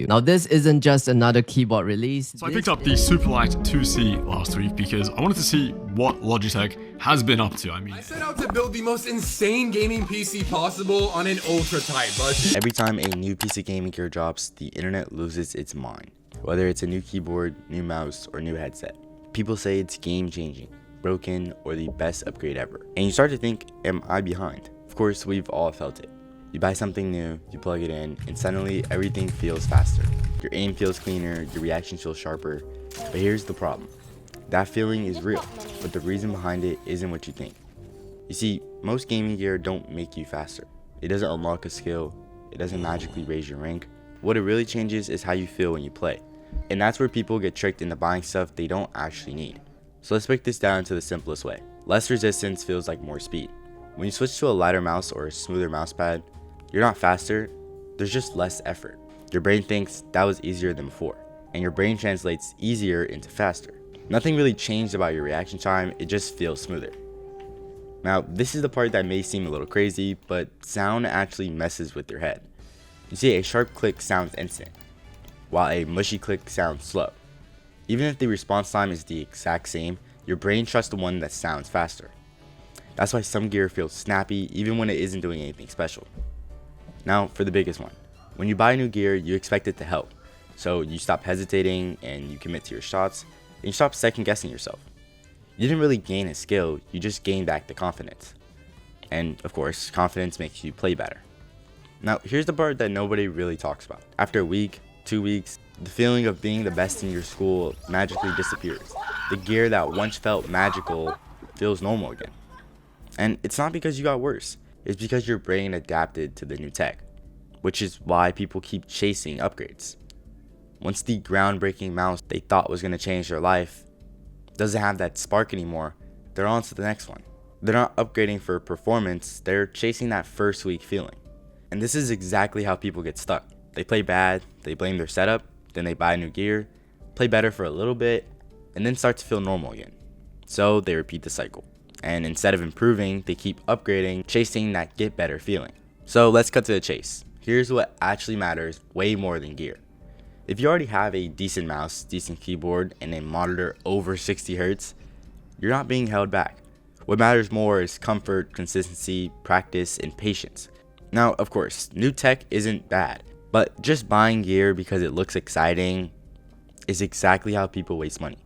Now this isn't just another keyboard release. So I picked up the Superlight 2C last week because I wanted to see what Logitech has been up to. I set out to build the most insane gaming PC possible on an ultra tight budget. Every time a new piece of gaming gear drops, the internet loses its mind. Whether it's a new keyboard, new mouse, or new headset. People say it's game changing, broken, or the best upgrade ever. And you start to think, am I behind? Of course, we've all felt it. You buy something new, you plug it in, and suddenly everything feels faster. Your aim feels cleaner, your reactions feel sharper. But here's the problem. That feeling is real, but the reason behind it isn't what you think. You see, most gaming gear don't make you faster. It doesn't unlock a skill, it doesn't magically raise your rank. What it really changes is how you feel when you play. And that's where people get tricked into buying stuff they don't actually need. So let's break this down to the simplest way. Less resistance feels like more speed. When you switch to a lighter mouse or a smoother mouse pad, you're not faster, there's just less effort. Your brain thinks that was easier than before, and your brain translates easier into faster. Nothing really changed about your reaction time, it just feels smoother. Now, this is the part that may seem a little crazy, but sound actually messes with your head. You see, a sharp click sounds instant, while a mushy click sounds slow. Even if the response time is the exact same, your brain trusts the one that sounds faster. That's why some gear feels snappy even when it isn't doing anything special. Now for the biggest one. When you buy new gear, you expect it to help. So you stop hesitating and you commit to your shots, and you stop second guessing yourself. You didn't really gain a skill, you just gained back the confidence. And of course, confidence makes you play better. Now here's the part that nobody really talks about. After a week, 2 weeks, the feeling of being the best in your school magically disappears. The gear that once felt magical feels normal again. And it's not because you got worse, it's because your brain adapted to the new tech, which is why people keep chasing upgrades. Once the groundbreaking mouse they thought was going to change their life doesn't have that spark anymore, they're on to the next one. They're not upgrading for performance, they're chasing that first week feeling. And this is exactly how people get stuck. They play bad, they blame their setup, then they buy new gear, play better for a little bit, and then start to feel normal again. So they repeat the cycle. And instead of improving, they keep upgrading, chasing that get better feeling. So let's cut to the chase. Here's what actually matters way more than gear. If you already have a decent mouse, decent keyboard, and a monitor over 60 Hz, you're not being held back. What matters more is comfort, consistency, practice, and patience. Now, of course, new tech isn't bad, but just buying gear because it looks exciting is exactly how people waste money.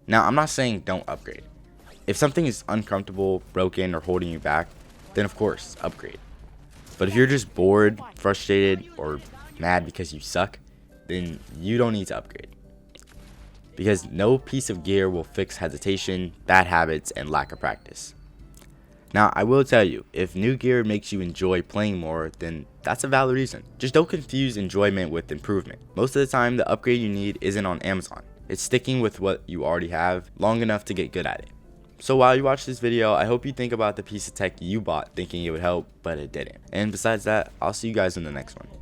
Now, I'm not saying don't upgrade. If something is uncomfortable, broken, or holding you back, then of course, upgrade. But if you're just bored, frustrated, or mad because you suck, then you don't need to upgrade. Because no piece of gear will fix hesitation, bad habits, and lack of practice. Now, I will tell you, if new gear makes you enjoy playing more, then that's a valid reason. Just don't confuse enjoyment with improvement. Most of the time, the upgrade you need isn't on Amazon. It's sticking with what you already have long enough to get good at it. So while you watch this video, I hope you think about the piece of tech you bought thinking it would help, but it didn't. And besides that, I'll see you guys in the next one.